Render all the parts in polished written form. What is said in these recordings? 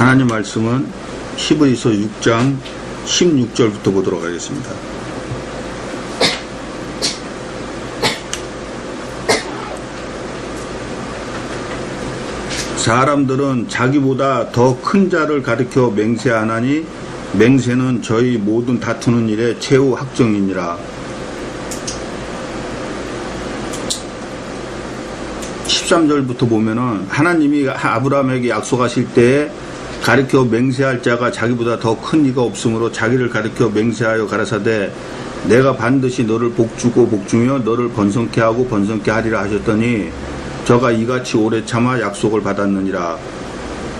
하나님 말씀은 히브리서 6장 16절부터 보도록 하겠습니다. 사람들은 자기보다 더 큰 자를 가리켜 맹세하나니 맹세는 저희 모든 다투는 일의 최후 확정이니라. 13절부터 보면은 하나님이 아브라함에게 약속하실 때에 가리켜 맹세할 자가 자기보다 더 큰 이가 없으므로 자기를 가리켜 맹세하여 가라사대 내가 반드시 너를 복주고 복주며 너를 번성케 하고 번성케 하리라 하셨더니 저가 이같이 오래 참아 약속을 받았느니라.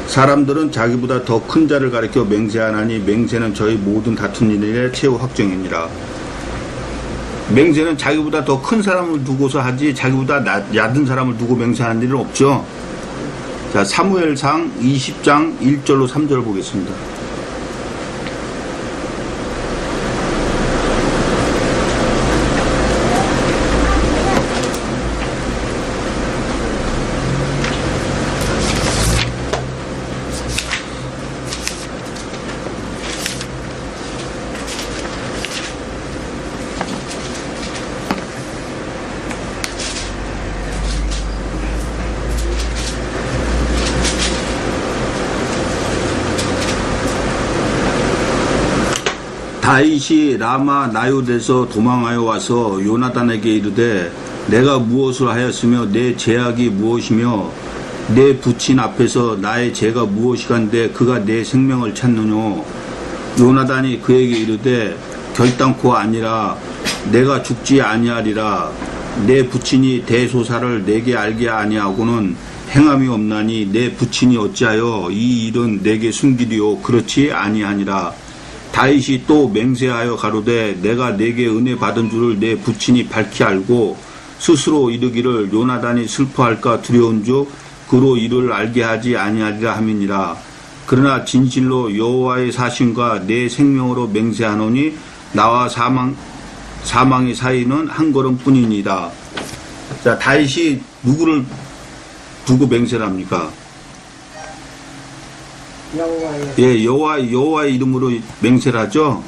사람들은 자기보다 더 큰 자를 가리켜 맹세하나니 맹세는 저희 모든 다투는 일의 최후 확정이니라. 맹세는 자기보다 더 큰 사람을 두고서 하지 자기보다 얕은 사람을 두고 맹세하는 일은 없죠. 자, 사무엘상 20장 1절로 3절 보겠습니다. 다윗이 라마 나요드에서 도망하여 와서 요나단에게 이르되 내가 무엇을 하였으며 내 죄악이 무엇이며 내 부친 앞에서 나의 죄가 무엇이간데 그가 내 생명을 찾느뇨. 요나단이 그에게 이르되 결단코 아니라 내가 죽지 아니하리라. 내 부친이 대소사를 내게 알게 아니하고는 행함이 없나니 내 부친이 어찌하여 이 일은 내게 숨기리요. 그렇지 아니하니라. 다윗이 또 맹세하여 가로되 내가 내게 은혜 받은 줄을 내 부친이 밝히 알고 스스로 이르기를 요나단이 슬퍼할까 두려운즉 그로 이를 알게 하지 아니하리라 함이니라. 그러나 진실로 여호와의 사심과 내 생명으로 맹세하노니 나와 사망의 사이는 한 걸음뿐이니라. 자, 다윗이 누구를 두고 맹세를 합니까? 여호와의 이름으로 맹세를 하죠.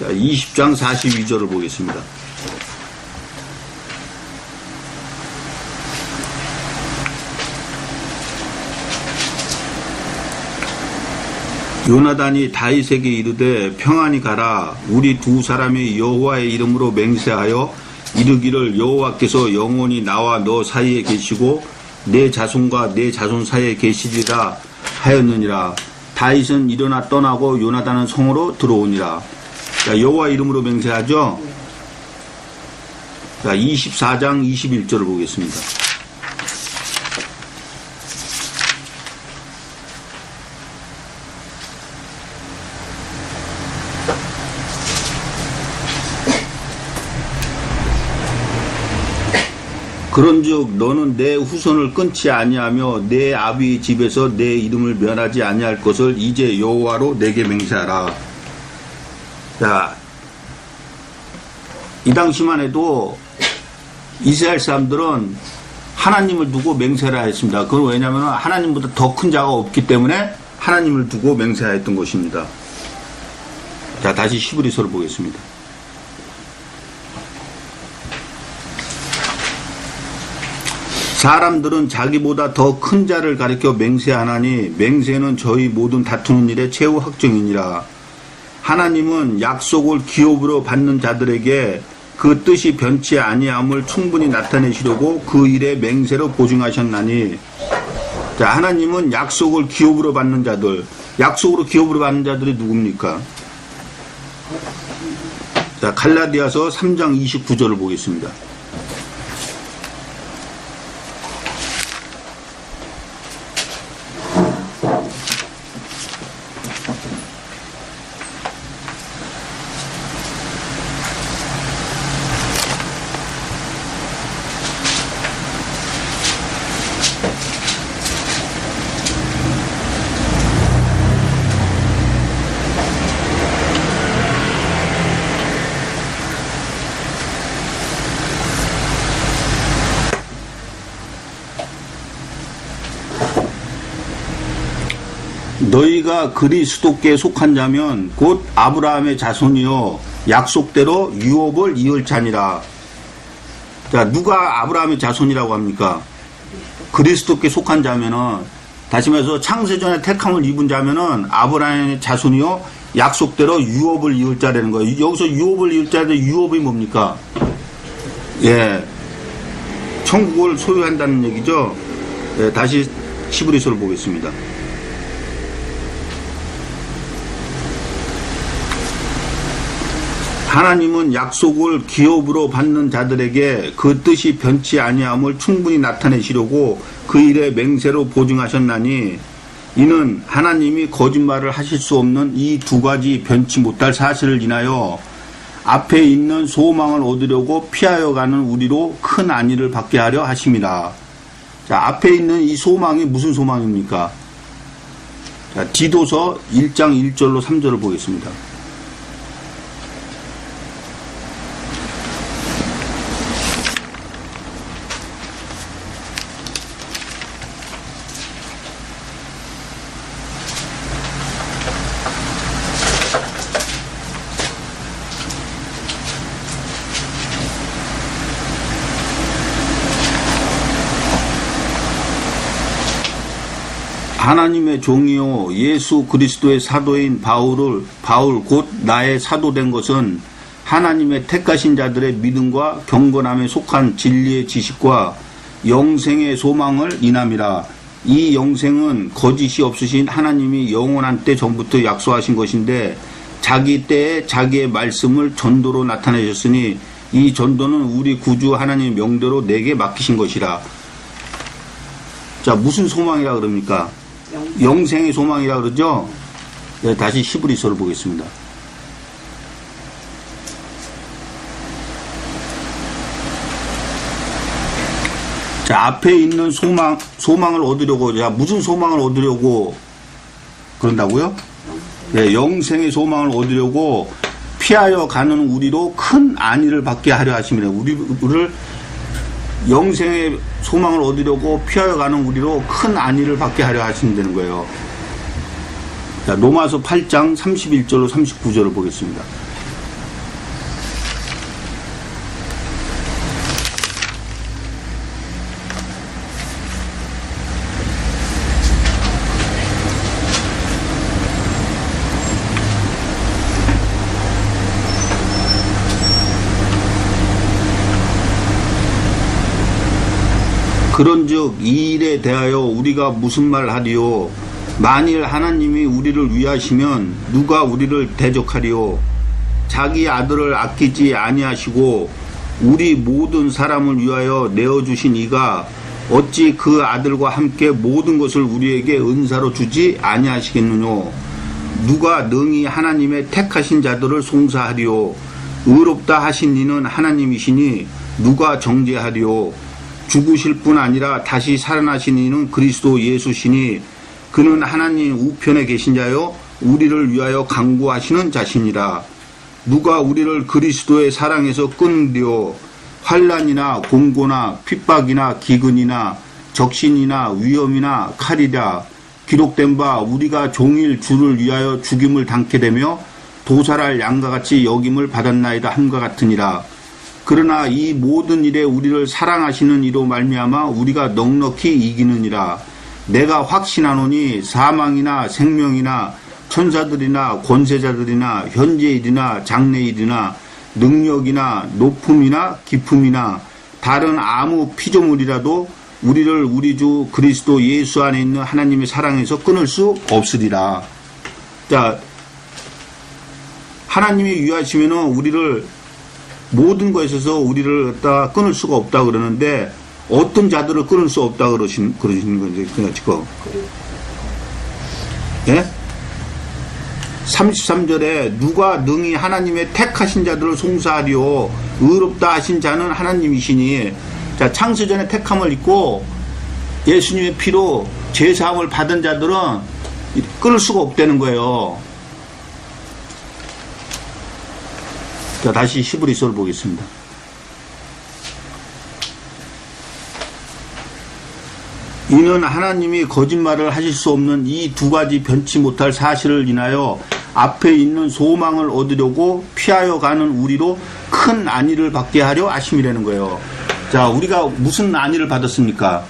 자, 20장 42절을 보겠습니다. 요나단이 다윗에게 이르되 평안히 가라. 우리 두 사람이 여호와의 이름으로 맹세하여 이르기를 여호와께서 영원히 나와 너 사이에 계시고 내 자손과 내 자손 사이에 계시리라 하였느니라. 다윗은 일어나 떠나고 요나단은 성으로 들어오니라. 자, 여호와 이름으로 맹세하죠. 자, 24장 21절을 보겠습니다. 그런즉 너는 내 후손을 끊지 아니하며 내 아비 집에서 내 이름을 멸하지 아니할 것을 이제 여호와로 내게 맹세하라. 자, 이 당시만 해도 이스라엘 사람들은 하나님을 두고 맹세를 했습니다. 그건 왜냐하면 하나님보다 더 큰 자가 없기 때문에 하나님을 두고 맹세하였던 것입니다. 자, 다시 히브리서를 보겠습니다. 사람들은 자기보다 더 큰 자를 가리켜 맹세하나니 맹세는 저희 모든 다투는 일의 최후 확정이니라. 하나님은 약속을 기업으로 받는 자들에게 그 뜻이 변치 아니함을 충분히 나타내시려고 그 일에 맹세로 보증하셨나니. 자, 하나님은 약속을 기업으로 받는 자들, 약속으로 기업으로 받는 자들이 누굽니까? 자, 갈라디아서 3장 29절을 보겠습니다. 너희가 그리스도께 속한 자면 곧 아브라함의 자손이요 약속대로 유업을 이을 자니라. 자, 누가 아브라함의 자손이라고 합니까? 그리스도께 속한 자면은, 다시 말해서 창세전에 택함을 입은 자면은 아브라함의 자손이요 약속대로 유업을 이을 자라는 거예요. 여기서 유업을 이을 자인데 유업이 뭡니까? 예, 천국을 소유한다는 얘기죠. 예, 다시 히브리서를 보겠습니다. 하나님은 약속을 기업으로 받는 자들에게 그 뜻이 변치 아니함을 충분히 나타내시려고 그 일에 맹세로 보증하셨나니, 이는 하나님이 거짓말을 하실 수 없는 이 두 가지 변치 못할 사실을 인하여 앞에 있는 소망을 얻으려고 피하여 가는 우리로 큰 안위를 받게 하려 하심이라. 자, 앞에 있는 이 소망이 무슨 소망입니까? 자, 디도서 1장 1절로 3절을 보겠습니다. 하나님의 종이요 예수 그리스도의 사도인 바울 곧 나의 사도된 것은 하나님의 택하신 자들의 믿음과 경건함에 속한 진리의 지식과 영생의 소망을 인함이라. 이 영생은 거짓이 없으신 하나님이 영원한 때 전부터 약속하신 것인데 자기 때에 자기의 말씀을 전도로 나타내셨으니 이 전도는 우리 구주 하나님의 명대로 내게 맡기신 것이라. 자, 무슨 소망이라 그럽니까? 영생의 소망이라 그러죠. 네, 다시 히브리서를 보겠습니다. 자, 앞에 있는 소망을 얻으려고, 자, 무슨 소망을 얻으려고 그런다고요? 네, 영생의 소망을 얻으려고 피하여 가는 우리로 큰 안위를 받게 하려 하심이라. 우리를 영생의 소망을 얻으려고 피하여 가는 우리로 큰 안위를 받게 하려 하신다는 거예요. 자, 로마서 8장 31절로 39절을 보겠습니다. 그런즉 이 일에 대하여 우리가 무슨 말 하리요? 만일 하나님이 우리를 위하시면 누가 우리를 대적하리요? 자기 아들을 아끼지 아니하시고 우리 모든 사람을 위하여 내어주신 이가 어찌 그 아들과 함께 모든 것을 우리에게 은사로 주지 아니하시겠느뇨? 누가 능히 하나님의 택하신 자들을 송사하리요? 의롭다 하신 이는 하나님이시니 누가 정죄하리요? 죽으실 뿐 아니라 다시 살아나신 이는 그리스도 예수시니 그는 하나님 우편에 계신 자요 우리를 위하여 강구하시는 자시니라. 누가 우리를 그리스도의 사랑에서 끊으리요? 환난이나 공고나 핍박이나 기근이나 적신이나 위험이나 칼이라. 기록된 바 우리가 종일 주를 위하여 죽임을 당케 되며 도살할 양과 같이 여김을 받았나이다 함과 같으니라. 그러나 이 모든 일에 우리를 사랑하시는 이로 말미암아 우리가 넉넉히 이기느니라. 내가 확신하노니 사망이나 생명이나 천사들이나 권세자들이나 현재일이나 장래일이나 능력이나 높음이나 깊음이나 다른 아무 피조물이라도 우리를 우리 주 그리스도 예수 안에 있는 하나님의 사랑에서 끊을 수 없으리라. 자, 하나님이 위하시면은 우리를 모든 것에 있어서 우리를 갖다 끊을 수가 없다 그러는데 어떤 자들을 끊을 수 없다 그러시는 건지 그냥 지금 예? 33절에 누가 능히 하나님의 택하신 자들을 송사하리요 의롭다 하신 자는 하나님이시니. 자, 창세전에 택함을 입고 예수님의 피로 제사함을 받은 자들은 끊을 수가 없다는 거예요. 자, 다시 히브리서를 보겠습니다. 이는 하나님이 거짓말을 하실 수 없는 이 두 가지 변치 못할 사실을 인하여 앞에 있는 소망을 얻으려고 피하여 가는 우리로 큰 안위를 받게 하려 하심이라는 거예요. 자, 우리가 무슨 안위를 받았습니까?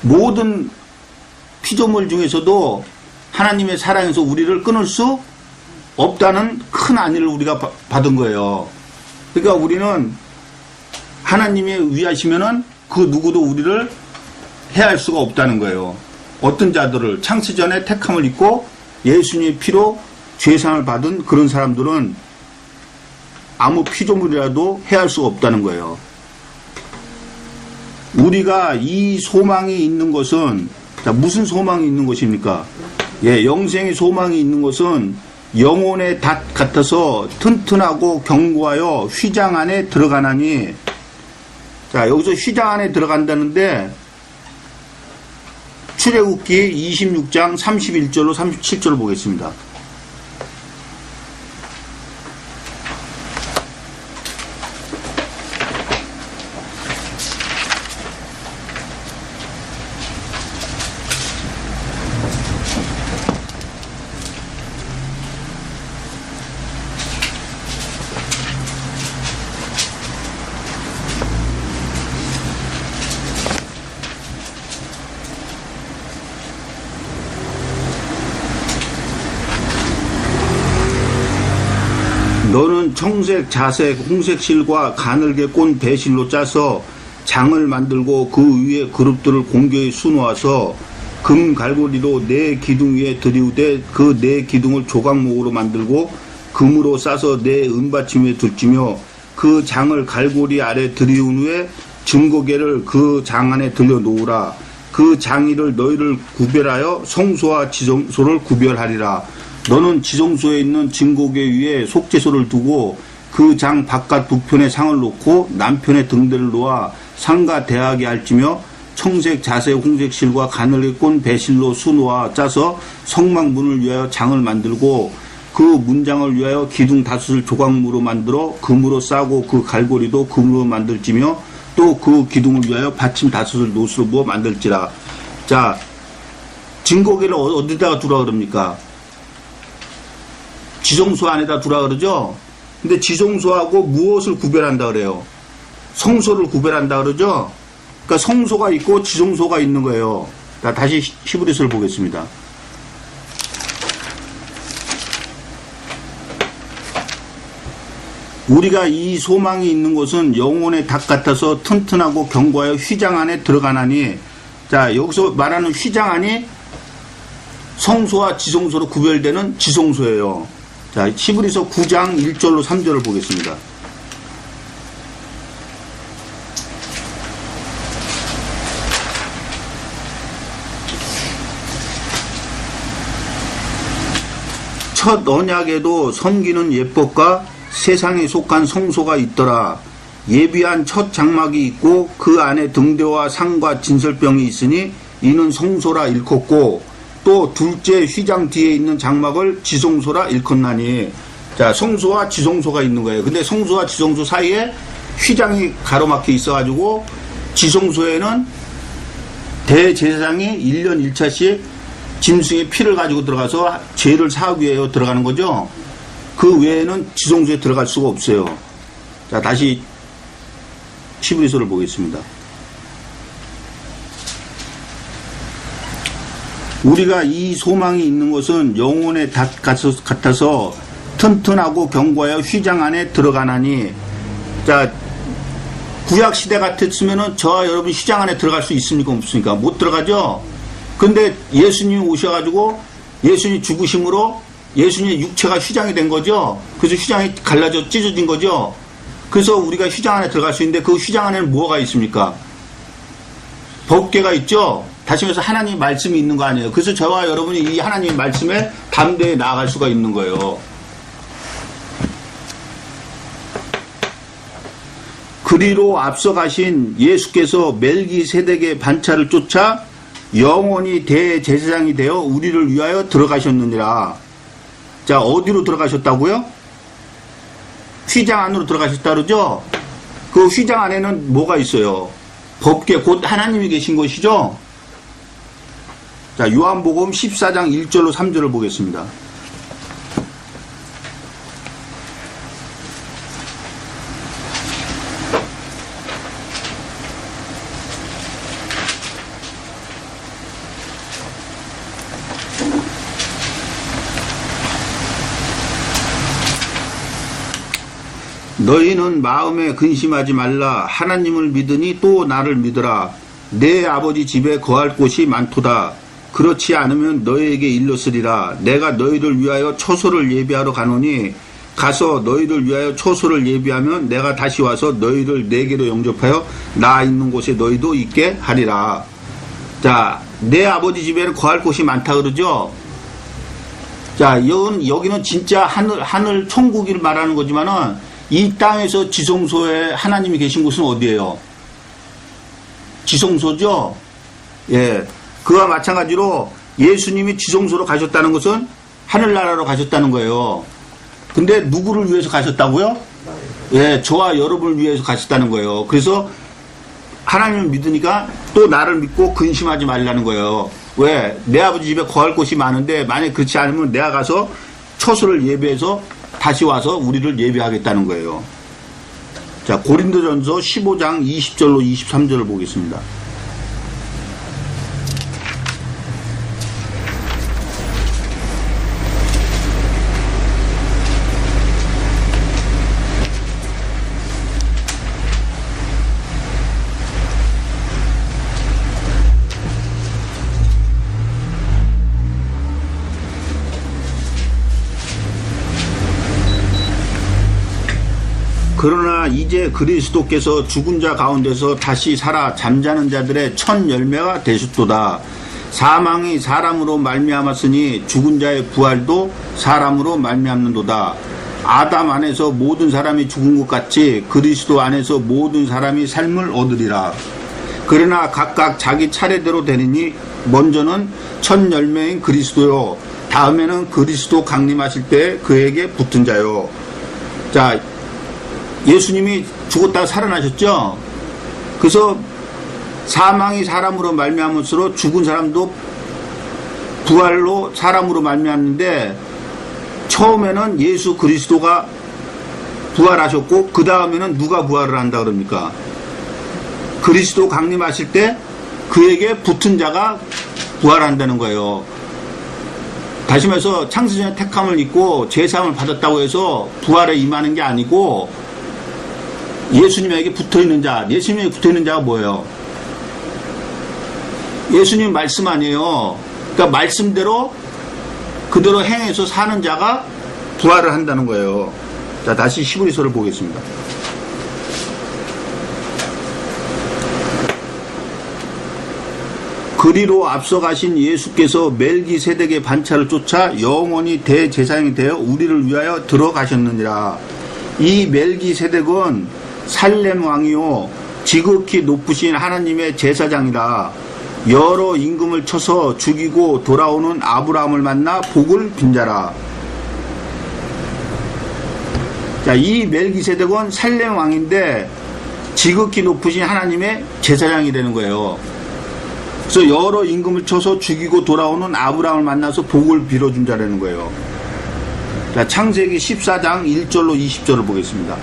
모든 피조물 중에서도 하나님의 사랑에서 우리를 끊을 수 없다는 큰 안위를 우리가 받은 거예요. 그러니까 우리는 하나님이 위하시면은 그 누구도 우리를 해할 수가 없다는 거예요. 어떤 자들을 창세전에 택함을 입고 예수님의 피로 죄상을 받은 그런 사람들은 아무 피조물이라도 해할 수가 없다는 거예요. 우리가 이 소망이 있는 것은, 자, 무슨 소망이 있는 것입니까? 예, 영생의 소망이 있는 것은 영혼의 닷 같아서 튼튼하고 견고하여 휘장 안에 들어가나니, 자, 여기서 휘장 안에 들어간다는데 출애굽기 26장 31절로 37절을 보겠습니다. 너는 청색, 자색, 홍색 실과 가늘게 꼰 배실로 짜서 장을 만들고 그 위에 그룹들을 공교히 수놓아서 금 갈고리로 네 기둥 위에 들이우되 그 네 기둥을 조각목으로 만들고 금으로 싸서 네 은받침 위에 둘지며 그 장을 갈고리 아래 들이운 후에 증거계를 그 장 안에 들여 놓으라. 그 장의를 너희를 구별하여 성소와 지성소를 구별하리라. 너는 지성소에 있는 증거계 위에 속죄소를 두고 그 장 바깥 북편에 상을 놓고 남편의 등대를 놓아 상과 대하게 할지며 청색, 자색, 홍색 실과 가늘게 꼰 배실로 수놓아 짜서 성막문을 위하여 장을 만들고 그 문장을 위하여 기둥 다섯을 조각무로 만들어 금으로 싸고 그 갈고리도 금으로 만들지며 또 그 기둥을 위하여 받침 다섯을 노수로 부어 만들지라. 자, 증거계를 어디다가 두라 그럽니까? 지성소 안에다 두라 그러죠? 근데 지성소하고 무엇을 구별한다 그래요? 성소를 구별한다 그러죠? 그러니까 성소가 있고 지성소가 있는 거예요. 자, 다시 히브리서를 보겠습니다. 우리가 이 소망이 있는 곳은 영혼의 닭 같아서 튼튼하고 견고하여 휘장 안에 들어가나니, 자, 여기서 말하는 휘장 안이 성소와 지성소로 구별되는 지성소예요. 자, 히브리서 9장 1절로 3절을 보겠습니다. 첫 언약에도 섬기는 예법과 세상에 속한 성소가 있더라. 예비한 첫 장막이 있고 그 안에 등대와 상과 진설병이 있으니 이는 성소라 일컫고 또 둘째 휘장 뒤에 있는 장막을 지성소라 일컫나니. 자, 성소와 지성소가 있는 거예요. 근데 성소와 지성소 사이에 휘장이 가로막혀 있어가지고 지성소에는 대제사장이 1년 1차씩 짐승의 피를 가지고 들어가서 죄를 사하기 위해 들어가는 거죠. 그 외에는 지성소에 들어갈 수가 없어요. 자, 다시 히브리서를 보겠습니다. 우리가 이 소망이 있는 것은 영혼의 닷 같아서 튼튼하고 견고하여 휘장 안에 들어가나니. 자, 구약시대 같았으면은 저와 여러분 휘장 안에 들어갈 수 있습니까? 없습니까? 못 들어가죠? 근데 예수님이 오셔가지고 예수님 죽으심으로 예수님의 육체가 휘장이 된 거죠? 그래서 휘장이 갈라져 찢어진 거죠? 그래서 우리가 휘장 안에 들어갈 수 있는데 그 휘장 안에는 뭐가 있습니까? 법궤가 있죠? 다시 말해서 하나님의 말씀이 있는 거 아니에요. 그래서 저와 여러분이 이 하나님의 말씀에 담대히 나아갈 수가 있는 거예요. 그리로 앞서 가신 예수께서 멜기세덱의 반차를 쫓아 영원히 대제사장이 되어 우리를 위하여 들어가셨느니라. 자, 어디로 들어가셨다고요? 휘장 안으로 들어가셨다 그러죠? 그 휘장 안에는 뭐가 있어요? 법궤, 곧 하나님이 계신 것이죠? 자, 요한복음 14장 1절로 3절을 보겠습니다. 너희는 마음에 근심하지 말라. 하나님을 믿으니 또 나를 믿으라. 내 아버지 집에 거할 곳이 많도다. 그렇지 않으면 너희에게 일렀으리라. 내가 너희를 위하여 처소를 예비하러 가노니 가서 너희를 위하여 처소를 예비하면 내가 다시 와서 너희를 내게로 영접하여 나 있는 곳에 너희도 있게 하리라. 자, 내 아버지 집에는 거할 곳이 많다 그러죠. 자, 여기는 진짜 하늘 천국을 말하는 거지만은 이 땅에서 지성소에 하나님이 계신 곳은 어디예요? 지성소죠? 예. 그와 마찬가지로 예수님이 지성소로 가셨다는 것은 하늘나라로 가셨다는 거예요. 근데 누구를 위해서 가셨다고요? 예, 저와 여러분을 위해서 가셨다는 거예요. 그래서 하나님을 믿으니까 또 나를 믿고 근심하지 말라는 거예요. 왜? 내 아버지 집에 거할 곳이 많은데 만약 그렇지 않으면 내가 가서 처소를 예비해서 다시 와서 우리를 예비하겠다는 거예요. 자, 고린도전서 15장 20절로 23절을 보겠습니다. 그러나 이제 그리스도께서 죽은 자 가운데서 다시 살아 잠자는 자들의 첫 열매가 되셨도다. 사망이 사람으로 말미암았으니 죽은 자의 부활도 사람으로 말미암는도다. 아담 안에서 모든 사람이 죽은 것 같이 그리스도 안에서 모든 사람이 삶을 얻으리라. 그러나 각각 자기 차례대로 되리니 먼저는 첫 열매인 그리스도요, 다음에는 그리스도 강림하실 때 그에게 붙은 자요. 자, 예수님이 죽었다가 살아나셨죠. 그래서 사망이 사람으로 말미암을수록 죽은 사람도 부활로 사람으로 말미암는데, 처음에는 예수 그리스도가 부활하셨고 그 다음에는 누가 부활을 한다 그럽니까? 그리스도 강림하실 때 그에게 붙은 자가 부활한다는 거예요. 다시 말해서 창세전에 택함을 입고 제사함을 받았다고 해서 부활에 임하는 게 아니고, 예수님에게 붙어있는 자, 예수님에게 붙어있는 자가 뭐예요? 예수님 말씀 아니에요. 그러니까 말씀대로 그대로 행해서 사는 자가 부활을 한다는 거예요. 자, 다시 히브리서를 보겠습니다. 그리로 앞서가신 예수께서 멜기세덱의 반차를 쫓아 영원히 대제사장이 되어 우리를 위하여 들어가셨느니라. 이 멜기세덱은 살렘 왕이요 지극히 높으신 하나님의 제사장이라. 여러 임금을 쳐서 죽이고 돌아오는 아브라함을 만나 복을 빈 자라. 자, 이 멜기세덱은 살렘 왕인데 지극히 높으신 하나님의 제사장이 되는 거예요. 그래서 여러 임금을 쳐서 죽이고 돌아오는 아브라함을 만나서 복을 빌어준 자라는 거예요. 자, 창세기 14장 1절로 20절을 보겠습니다.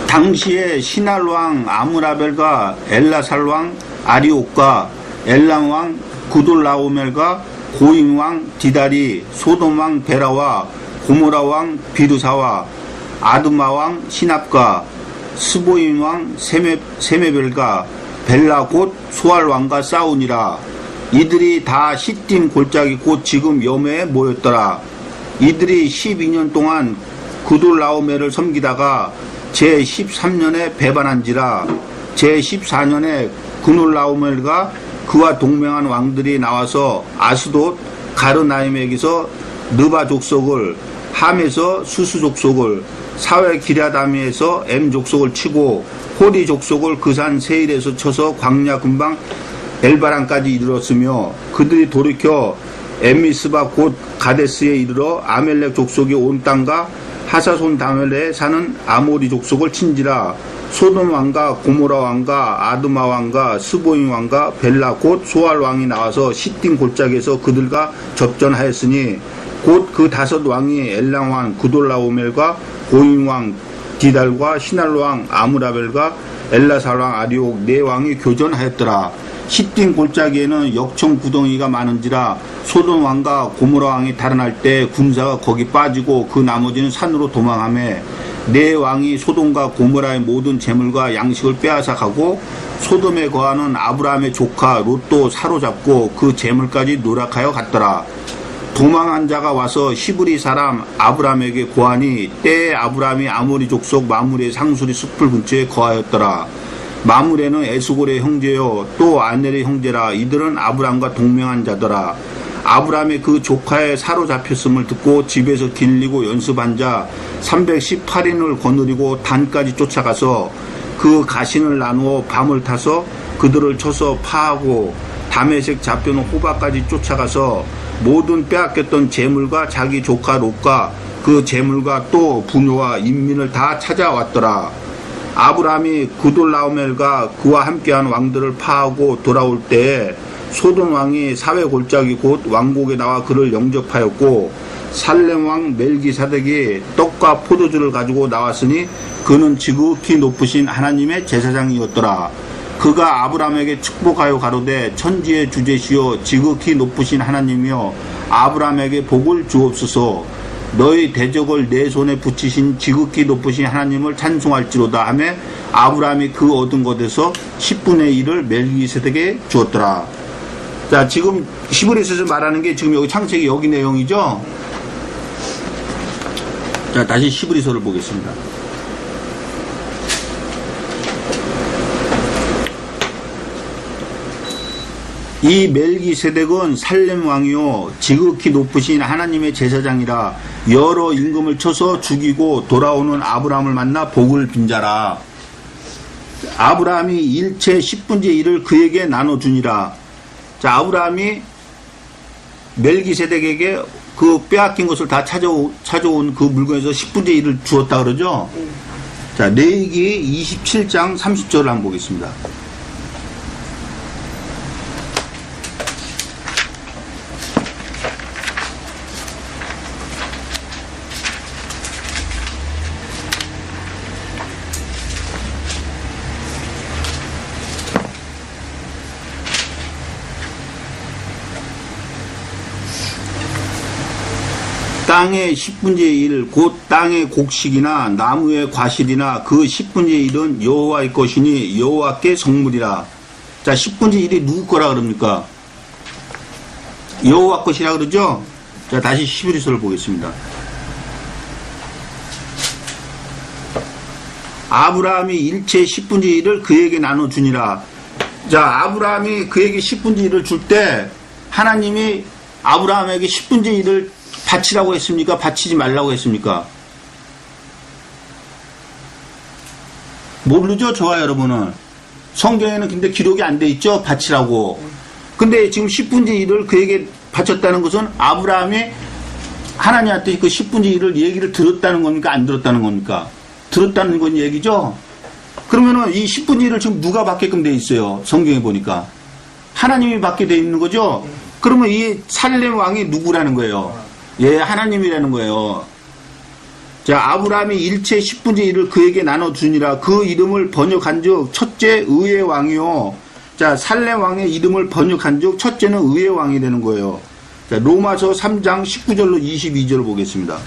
당시에 시날왕 아므라벨과 엘라살왕 아리옥과 엘람왕 구돌라오멜과 고임왕 디다리, 소돔왕 베라와 고모라왕 비르사와 아드마왕 시납과 스보임왕 세메벨과 벨라 곧 소알왕과 싸우니라. 이들이 다 시딤 골짜기 곧 지금 여매에 모였더라. 이들이 12년 동안 구돌라오멜을 섬기다가 제13년에 배반한지라. 제14년에 구놀라오멜과 그와 동맹한 왕들이 나와서 아스돗 가르나임에게서 느바 족속을 함에서 수수 족속을, 사회 기랴다미에서 M 족속을 치고 호리 족속을 그산 세일에서 쳐서 광야 근방 엘바란까지 이르렀으며 그들이 돌이켜 엠미스바 곧 가데스에 이르러 아멜렉 족속이 온 땅과 하사손 다멜에 사는 아모리 족속을 친지라. 소돔 왕과 고모라 왕과 아드마 왕과 스보임 왕과 벨라 곧 소알 왕이 나와서 시띵 골짜기에서 그들과 접전하였으니 곧 그 5 왕이 엘랑 왕 구돌라오멜과 고임 왕 디달과 시날로 왕 아무라벨과 엘라살 왕 아리옥 4 왕이 교전하였더라. 시띵 골짜기에는 역청 구덩이가 많은지라 소돔 왕과 고모라 왕이 달아날 때 군사가 거기 빠지고 그 나머지는 산으로 도망하며 4 왕이 소돔과 고모라의 모든 재물과 양식을 빼앗아 가고 소돔에 거하는 아브라함의 조카 롯도 사로잡고 그 재물까지 노력하여 갔더라. 도망한 자가 와서 시브리 사람 아브라함에게 고하니 때에 아브라함이 아모리 족속 마므레 상수리 숲을 근처에 거하였더라. 마므레는 에스골의 형제요 또 아넬의 형제라. 이들은 아브라함과 동명한 자더라. 아브라함의 그 조카의 사로잡혔음을 듣고 집에서 길리고 연습한 자 318인을 거느리고 단까지 쫓아가서 그 가신을 나누어 밤을 타서 그들을 쳐서 파하고 다메섹 잡혀놓은 호바까지 쫓아가서 모든 빼앗겼던 재물과 자기 조카 롯과 그 재물과 또 부녀와 인민을 다 찾아왔더라. 아브라함이 구돌라오멜과 그와 함께한 왕들을 파하고 돌아올 때에 소돔 왕이 사회 골짜기 곧 왕국에 나와 그를 영접하였고 살렘 왕 멜기사덱이 떡과 포도주를 가지고 나왔으니 그는 지극히 높으신 하나님의 제사장이었더라. 그가 아브라함에게 축복하여 가로되 천지의 주제시여 지극히 높으신 하나님이여 아브라함에게 복을 주옵소서. 너희 대적을 내 손에 붙이신 지극히 높으신 하나님을 찬송할지로다 하며 아브라함이 그 얻은 것에서 10분의 1을 멜기세덱에게 주었더라. 자, 지금 히브리서에서 말하는 게 지금 여기 창세기 여기 내용이죠. 자, 다시 히브리서를 보겠습니다. 이 멜기세덱은 살렘 왕이요 지극히 높으신 하나님의 제사장이라. 여러 임금을 쳐서 죽이고 돌아오는 아브라함을 만나 복을 빈 자라. 아브라함이 일체 10분의 1을 그에게 나눠주니라. 자, 아브라함이 멜기세덱에게 그 빼앗긴 것을 다 찾아온 그 물건에서 10분의 1을 주었다 그러죠. 자, 레위기 27장 30절을 한번 보겠습니다. 땅의 10분의 1, 곧 땅의 곡식이나 나무의 과실이나 그 10분의 1은 여호와의 것이니 여호와께 성물이라. 자, 10분의 1이 누구 거라 그럽니까? 여호와 것이라 그러죠? 자, 다시 히브리서를 보겠습니다. 아브라함이 일체 10분의 1을 그에게 나눠주니라. 자, 아브라함이 그에게 10분의 1을 줄 때 하나님이 아브라함에게 10분의 1을 바치라고 했습니까? 바치지 말라고 했습니까? 모르죠? 저와 여러분은. 성경에는 근데 기록이 안 돼 있죠? 바치라고. 근데 지금 10분의 1을 그에게 바쳤다는 것은 아브라함이 하나님한테 그 10분의 1을 얘기를 들었다는 겁니까? 안 들었다는 겁니까? 들었다는 건 얘기죠? 그러면은 이 10분의 1을 지금 누가 받게끔 돼 있어요? 성경에 보니까. 하나님이 받게 돼 있는 거죠? 그러면 이 살렘 왕이 누구라는 거예요? 예, 하나님이라는 거예요. 자, 아브라함이 일체 10분의 1을 그에게 나눠주니라. 그 이름을 번역한 즉 첫째 의의 왕이요. 자, 살렘 왕의 이름을 번역한 즉 첫째는 의의 왕이 되는 거예요. 자, 로마서 3장 19절로 22절을 보겠습니다.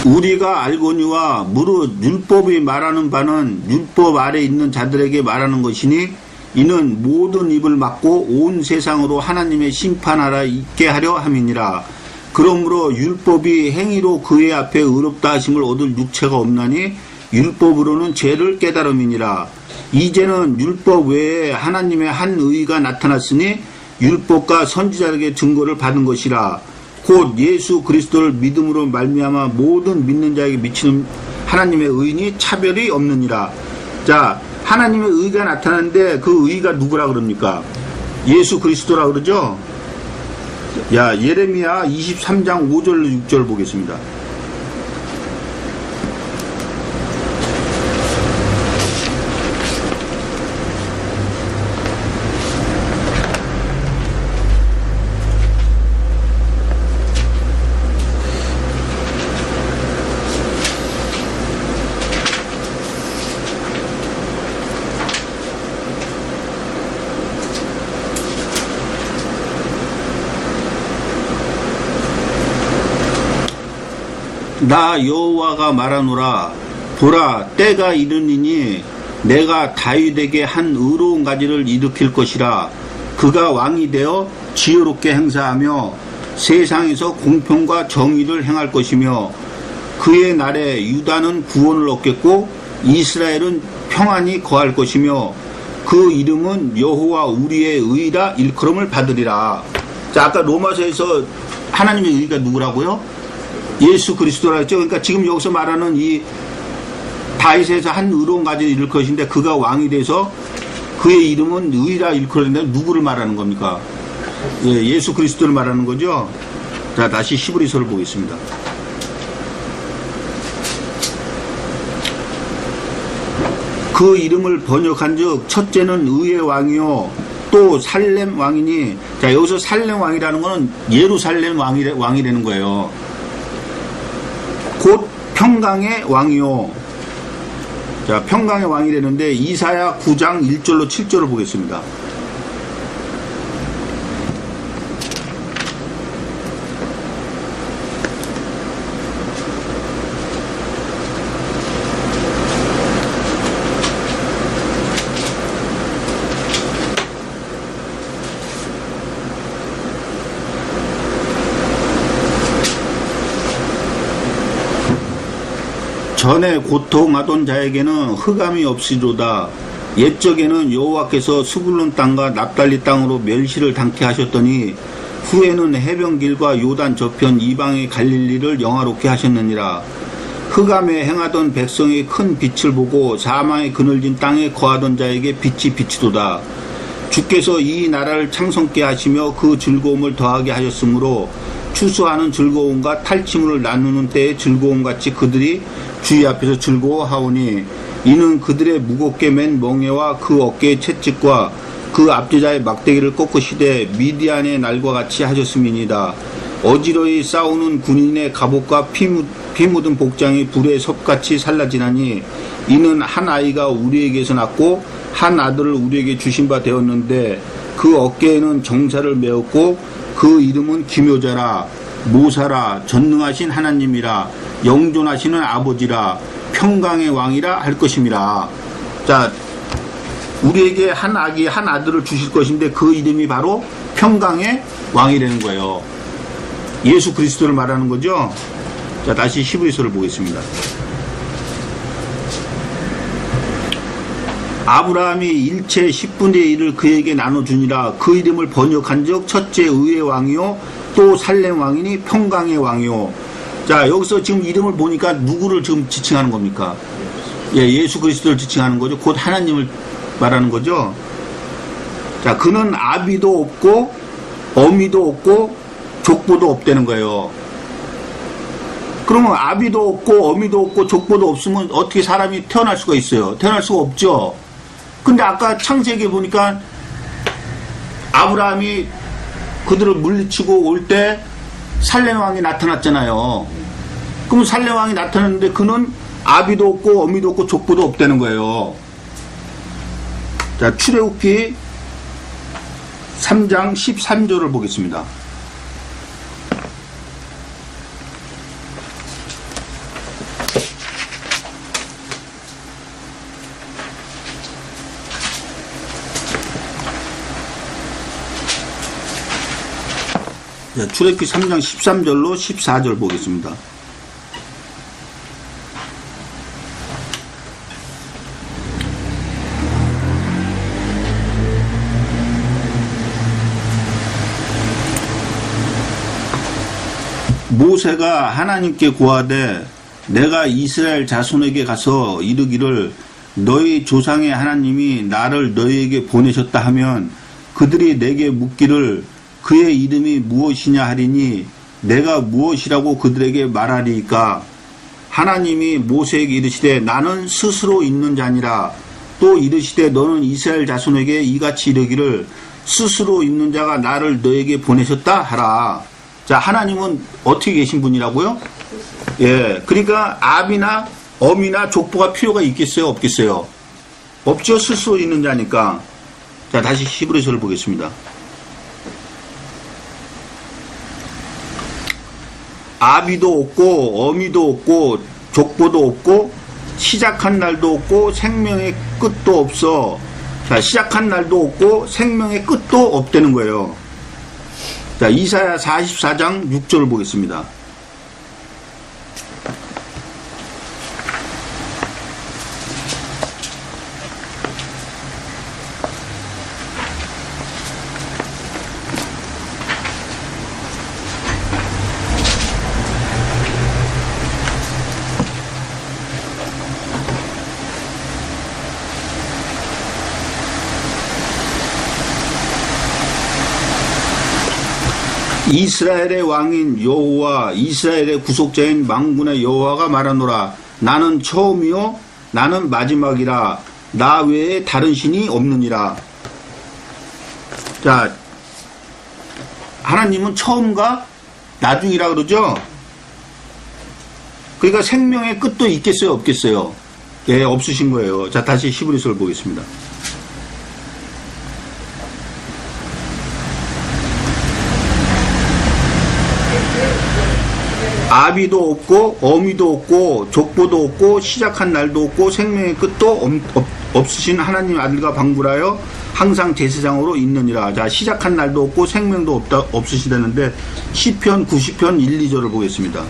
우리가 알거니와 무릇 율법이 말하는 바는 율법 아래 있는 자들에게 말하는 것이니 이는 모든 입을 막고 온 세상으로 하나님의 심판하라 있게 하려 함이니라. 그러므로 율법이 행위로 그의 앞에 의롭다 하심을 얻을 육체가 없나니 율법으로는 죄를 깨달음이니라. 이제는 율법 외에 하나님의 한 의가 나타났으니 율법과 선지자에게 증거를 받은 것이라. 곧 예수 그리스도를 믿음으로 말미암아 모든 믿는 자에게 미치는 하나님의 의인이 차별이 없느니라. 자, 하나님의 의가 나타났는데 그 의가 누구라 그럽니까? 예수 그리스도라 그러죠? 야, 예레미야 23장 5절 6절 보겠습니다. 나 여호와가 말하노라. 보라, 때가 이르니니 내가 다윗에게 한 의로운 가지를 일으킬 것이라. 그가 왕이 되어 지혜롭게 행사하며 세상에서 공평과 정의를 행할 것이며 그의 날에 유다는 구원을 얻겠고 이스라엘은 평안히 거할 것이며 그 이름은 여호와 우리의 의라 일컬음을 받으리라. 자, 아까 로마서에서 하나님의 의가 누구라고요? 예수 그리스도라 했죠. 그러니까 지금 여기서 말하는 이 다윗에서 한 의로운 가지를 이룰 것인데 그가 왕이 돼서 그의 이름은 의라 일컬는데 누구를 말하는 겁니까? 예, 예수 그리스도를 말하는 거죠. 자, 다시 히브리서를 보겠습니다. 그 이름을 번역한즉 첫째는 의의 왕이요 또 살렘 왕이니. 자, 여기서 살렘 왕이라는 거는 예루살렘 왕이라는 거예요. 곧 평강의 왕이요. 자, 평강의 왕이라는데 이사야 9장 1절로 7절을 보겠습니다. 전에 고통하던 자에게는 흑암이 없이로다. 옛적에는 여호와께서 스불론 땅과 납달리 땅으로 멸시를 당케 하셨더니 후에는 해변길과 요단 저편 이방의 갈릴리를 영화롭게 하셨느니라. 흑암에 행하던 백성의 큰 빛을 보고 사망의 그늘진 땅에 거하던 자에게 빛이 비치도다. 주께서 이 나라를 창성케 하시며 그 즐거움을 더하게 하셨으므로 추수하는 즐거움과 탈취물을 나누는 때의 즐거움같이 그들이 주의 앞에서 즐거워하오니 이는 그들의 무겁게 맨 멍에와 그 어깨의 채찍과 그 앞뒤자의 막대기를 꺾으시되 미디안의 날과 같이 하셨음이니이다. 어지러이 싸우는 군인의 갑옷과 피 묻은 복장이 불의 섭같이 살라지나니 이는 한 아이가 우리에게서 낳고 한 아들을 우리에게 주신 바 되었는데 그 어깨에는 정사를 메었고 그 이름은 기묘자라 모사라 전능하신 하나님이라 영존하시는 아버지라 평강의 왕이라 할 것임이라. 자, 우리에게 한 아기 한 아들을 주실 것인데 그 이름이 바로 평강의 왕이라는 거예요. 예수 그리스도를 말하는 거죠. 자, 다시 히브리서를 보겠습니다. 아브라함이 일체 10분의 1을 그에게 나눠주니라. 그 이름을 번역한즉 첫째 의의 왕이요 또 살렘 왕이니 평강의 왕이요. 자, 여기서 지금 이름을 보니까 누구를 지금 지칭하는 겁니까? 예, 예수 그리스도를 지칭하는 거죠. 곧 하나님을 말하는 거죠. 자, 그는 아비도 없고 어미도 없고 족보도 없다는 거예요. 그러면 아비도 없고 어미도 없고 족보도 없으면 어떻게 사람이 태어날 수가 있어요? 태어날 수가 없죠. 근데 아까 창세기에 보니까 아브라함이 그들을 물리치고 올 때 살렘 왕이 나타났잖아요. 그럼 살렘 왕이 나타났는데 그는 아비도 없고 어미도 없고 족보도 없다는 거예요. 자, 출애굽기 3장 13절을 보겠습니다. 자, 출애굽기 3장 13절로 14절 보겠습니다. 모세가 하나님께 고하되 내가 이스라엘 자손에게 가서 이르기를 너희 조상의 하나님이 나를 너희에게 보내셨다 하면 그들이 내게 묻기를 그의 이름이 무엇이냐 하리니 내가 무엇이라고 그들에게 말하리이까. 하나님이 모세에게 이르시되 나는 스스로 있는 자니라. 또 이르시되 너는 이스라엘 자손에게 이같이 이르기를 스스로 있는 자가 나를 너에게 보내셨다 하라. 자, 하나님은 어떻게 계신 분이라고요? 예, 그러니까 아비나 어미나 족보가 필요가 있겠어요, 없겠어요? 없죠. 스스로 있는 자니까. 자, 다시 히브리서를 보겠습니다. 아비도 없고 어미도 없고 족보도 없고 시작한 날도 없고 생명의 끝도 없어. 자, 시작한 날도 없고 생명의 끝도 없다는 거예요. 자, 이사야 44장 6절을 보겠습니다. 이스라엘의 왕인 여호와 이스라엘의 구속자인 만군의 여호와가 말하노라. 나는 처음이요 나는 마지막이라. 나 외에 다른 신이 없느니라. 자, 하나님은 처음과 나중이라 그러죠. 그러니까 생명의 끝도 있겠어요, 없겠어요? 예, 없으신 거예요. 자, 다시 히브리서를 보겠습니다. 아비도 없고 어미도 없고 족보도 없고 시작한 날도 없고 생명의 끝도 없으신 하나님 아들과 방불하여 항상 제사장으로 있느니라. 자, 시작한 날도 없고 생명도 없으시다는데 시편 90편 1, 2절을 보겠습니다.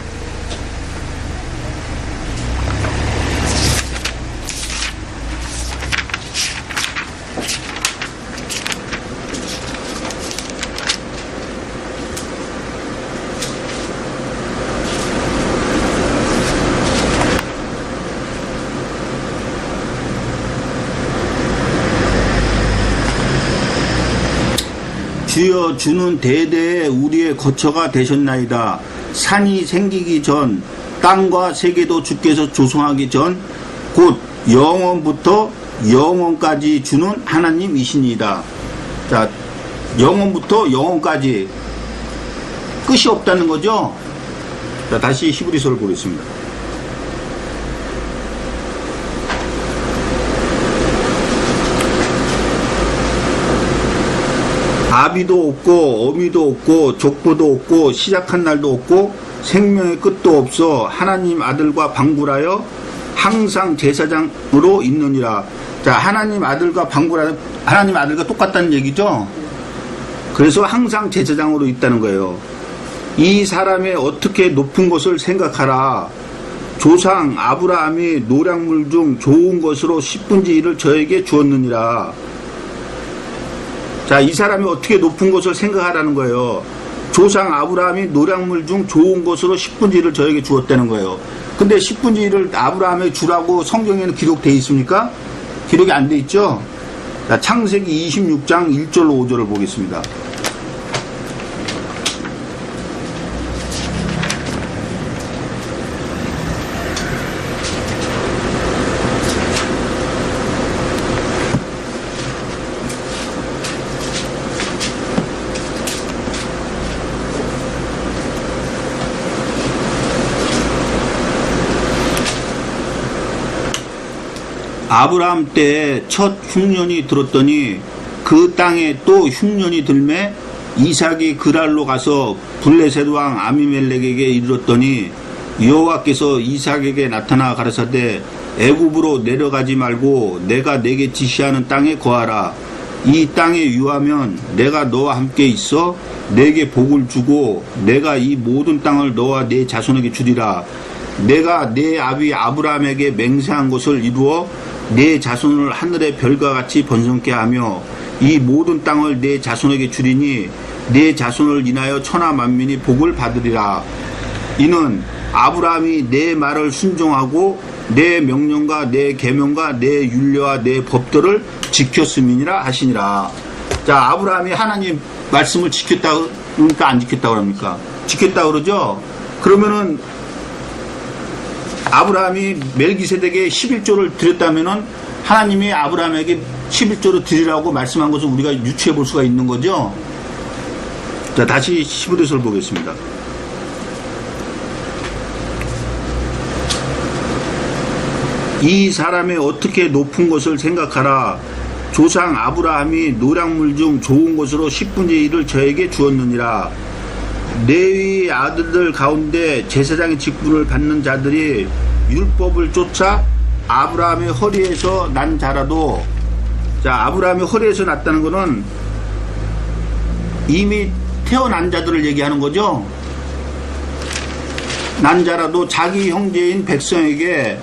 주여 주는 대대에 우리의 거처가 되셨나이다. 산이 생기기 전 땅과 세계도 주께서 조성하기 전 곧 영원부터 영원까지 주는 하나님이시니이다. 자, 영원부터 영원까지 끝이 없다는 거죠. 자, 다시 히브리서를 보겠습니다. 아비도 없고 어미도 없고 족보도 없고 시작한 날도 없고 생명의 끝도 없어 하나님 아들과 방불하여 항상 제사장으로 있느니라. 자, 하나님 아들과 방불하여 하나님 아들과 똑같다는 얘기죠. 그래서 항상 제사장으로 있다는 거예요. 이 사람의 어떻게 높은 것을 생각하라. 조상 아브라함이 노량물 중 좋은 것으로 10분의 1을 저에게 주었느니라. 자, 이 사람이 어떻게 높은 것을 생각하라는 거예요. 조상 아브라함이 노량물 중 좋은 것으로 10분의 1을 저에게 주었다는 거예요. 근데 10분의 1을 아브라함에게 주라고 성경에는 기록되어 있습니까? 기록이 안 돼 있죠? 자, 창세기 26장 1절로 5절을 보겠습니다. 아브라함 때에 첫 흉년이 들었더니 그 땅에 또 흉년이 들매 이삭이 그랄로 가서 블레셋 왕 아비멜렉에게 이르렀더니 여호와께서 이삭에게 나타나 가라사대 애굽으로 내려가지 말고 내가 내게 지시하는 땅에 거하라. 이 땅에 유하면 내가 너와 함께 있어 내게 복을 주고 내가 이 모든 땅을 너와 내 자손에게 주리라. 내가 내 아비 아브라함에게 맹세한 것을 이루어 내 자손을 하늘의 별과 같이 번성케 하며 이 모든 땅을 내 자손에게 주리니 내 자손을 인하여 천하 만민이 복을 받으리라. 이는 아브라함이 내 말을 순종하고 내 명령과 내 계명과 내 율례와 내 법도를 지켰음이니라 하시니라. 자, 아브라함이 하나님 말씀을 지켰다 그러니까 안 지켰다 그럽니까? 지켰다 그러죠? 그러면은 아브라함이 멜기세덱에 11조를 드렸다면은 하나님이 아브라함에게 11조를 드리라고 말씀한 것을 우리가 유추해 볼 수가 있는 거죠. 자, 다시 히브리서를 보겠습니다. 이 사람의 어떻게 높은 것을 생각하라. 조상 아브라함이 노량물 중 좋은 것으로 10분의 1을 저에게 주었느니라. 레위 아들들 가운데 제사장의 직분을 받는 자들이 율법을 쫓아 아브라함의 허리에서 난 자라도, 자, 아브라함의 허리에서 났다는 것은 이미 태어난 자들을 얘기하는 거죠. 난 자라도 자기 형제인 백성에게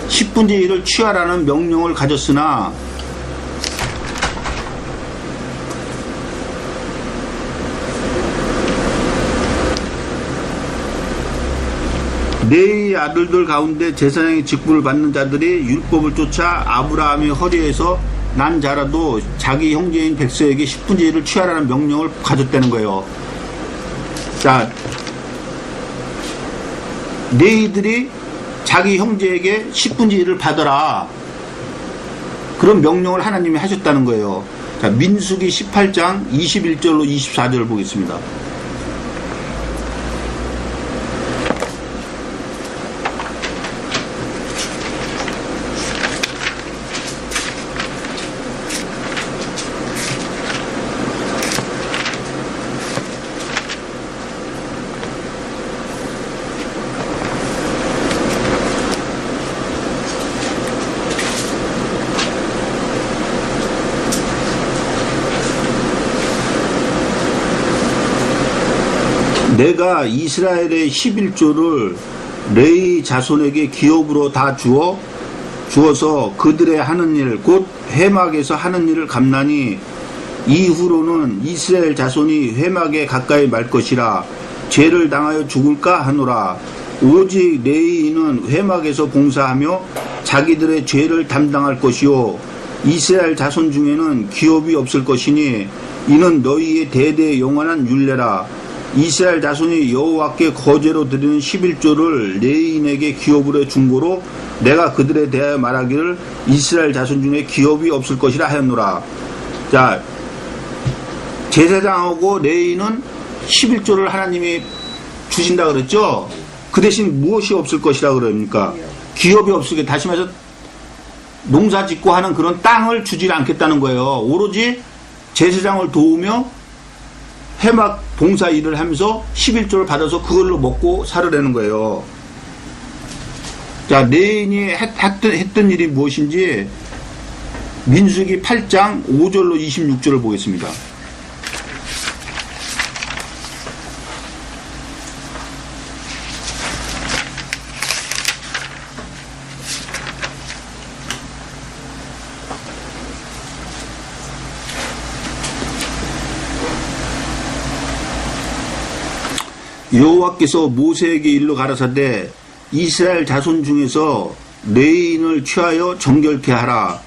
10분의 1을 취하라는 명령을 가졌으나 레위 아들들 가운데 제사장의 직분을 받는 자들이 율법을 쫓아 아브라함의 허리에서 난 자라도 자기 형제인 백성에게 10분의 1을 취하라는 명령을 가졌다는 거예요. 자, 레위들이 자기 형제에게 10분의 1을 받아라, 그런 명령을 하나님이 하셨다는 거예요. 자, 민수기 18장 21절로 24절을 보겠습니다. 내가 이스라엘의 11조를 레위 자손에게 기업으로 다 주어서 그들의 하는 일, 곧 회막에서 하는 일을 갚나니 이후로는 이스라엘 자손이 회막에 가까이 말 것이라. 죄를 당하여 죽을까 하노라. 오직 레위인은 회막에서 봉사하며 자기들의 죄를 담당할 것이요 이스라엘 자손 중에는 기업이 없을 것이니 이는 너희의 대대 영원한 율례라. 이스라엘 자손이 여호와께 거제로 드리는 11조를 레위인에게 기업으로 준 고로 내가 그들에 대하여 말하기를 이스라엘 자손 중에 기업이 없을 것이라 하였노라. 자, 제사장하고 레위인은 11조를 하나님이 주신다 그랬죠. 그 대신 무엇이 없을 것이라 그럽니까? 기업이 없을 게, 다시 말해서 농사 짓고 하는 그런 땅을 주지 않겠다는 거예요. 오로지 제사장을 도우며 회막 봉사 일을 하면서 11조를 받아서 그걸로 먹고 살으라는 거예요. 자, 레위인이 했던 일이 무엇인지 민수기 8장 5절로 26절을 보겠습니다. 여호와께서 모세에게 일러 가라사대 이스라엘 자손 중에서 레위인을 취하여 정결케 하라.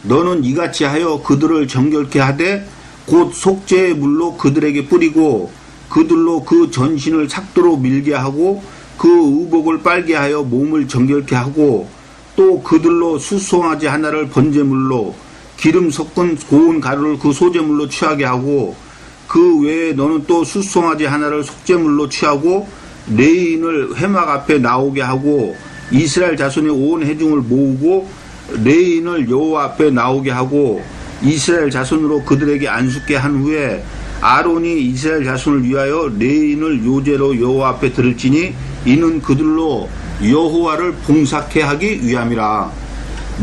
너는 이같이 하여 그들을 정결케 하되 곧 속죄의 물로 그들에게 뿌리고 그들로 그 전신을 삭도로 밀게 하고 그 의복을 빨게 하여 몸을 정결케 하고 또 그들로 수송아지 하나를 번제물로 기름 섞은 고운 가루를 그 소제물로 취하게 하고 그 외에 너는 또 수송아지 하나를 속죄물로 취하고 레위인을 회막 앞에 나오게 하고 이스라엘 자손의 온 회중을 모으고 레위인을 여호와 앞에 나오게 하고 이스라엘 자손으로 그들에게 안숙게 한 후에 아론이 이스라엘 자손을 위하여 레위인을 요제로 여호와 앞에 들을지니 이는 그들로 여호와를 봉사케 하기 위함이라.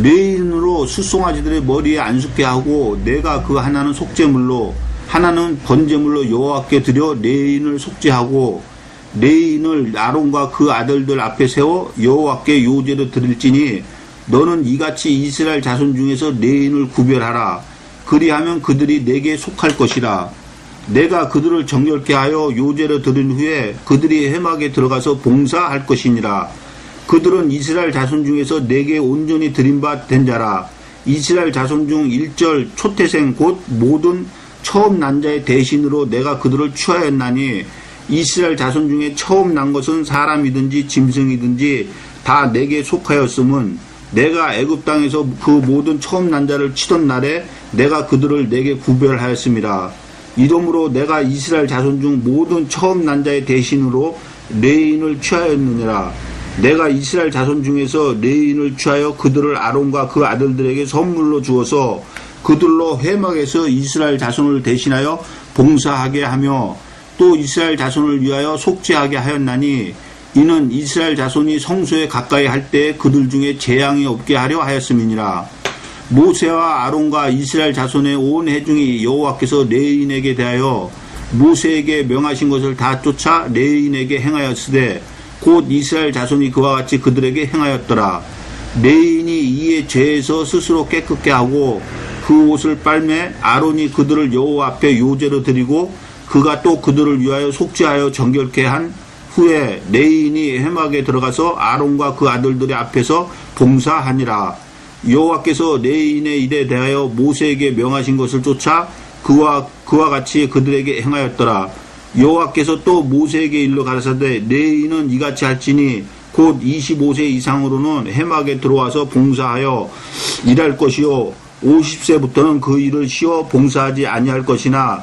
레인으로 숫송아지들의 머리에 안숙게 하고 내가 그 하나는 속죄물로 하나는 번제물로 여호와께 드려 레인을 속죄하고 레인을 아론과 그 아들들 앞에 세워 여호와께 요제로 드릴지니 너는 이같이 이스라엘 자손 중에서 레인을 구별하라. 그리하면 그들이 내게 속할 것이라. 내가 그들을 정결케 하여 요제로 드린 후에 그들이 회막에 들어가서 봉사할 것이니라. 그들은 이스라엘 자손 중에서 내게 온전히 드린 바 된 자라. 이스라엘 자손 중 일절 초태생 곧 모든 처음 난 자의 대신으로 내가 그들을 취하였나니 이스라엘 자손 중에 처음 난 것은 사람이든지 짐승이든지 다 내게 속하였음은 내가 애굽 땅에서 그 모든 처음 난 자를 치던 날에 내가 그들을 내게 구별하였음이라. 이러므로 내가 이스라엘 자손 중 모든 처음 난 자의 대신으로 레인을 취하였느니라. 내가 이스라엘 자손 중에서 레인을 취하여 그들을 아론과 그 아들들에게 선물로 주어서 그들로 회막에서 이스라엘 자손을 대신하여 봉사하게 하며 또 이스라엘 자손을 위하여 속죄하게 하였나니 이는 이스라엘 자손이 성소에 가까이 할 때 그들 중에 재앙이 없게 하려 하였음이니라. 모세와 아론과 이스라엘 자손의 온 회중이 여호와께서 레인에게 대하여 모세에게 명하신 것을 다 쫓아 레인에게 행하였으되 곧 이스라엘 자손이 그와 같이 그들에게 행하였더라. 레인이 이에 죄에서 스스로 깨끗게 하고 그 옷을 빨매 아론이 그들을 여호와 앞에 요제로 드리고 그가 또 그들을 위하여 속죄하여 정결케 한 후에 레인이 회막에 들어가서 아론과 그 아들들의 앞에서 봉사하니라. 여호와께서 레인의 일에 대하여 모세에게 명하신 것을 쫓아 그와 같이 그들에게 행하였더라. 여호와께서 또 모세에게 일러 가라사대 레인은 이같이 할지니 곧 25세 이상으로는 회막에 들어와서 봉사하여 일할 것이요 50세부터는 그 일을 쉬어 봉사하지 아니할 것이나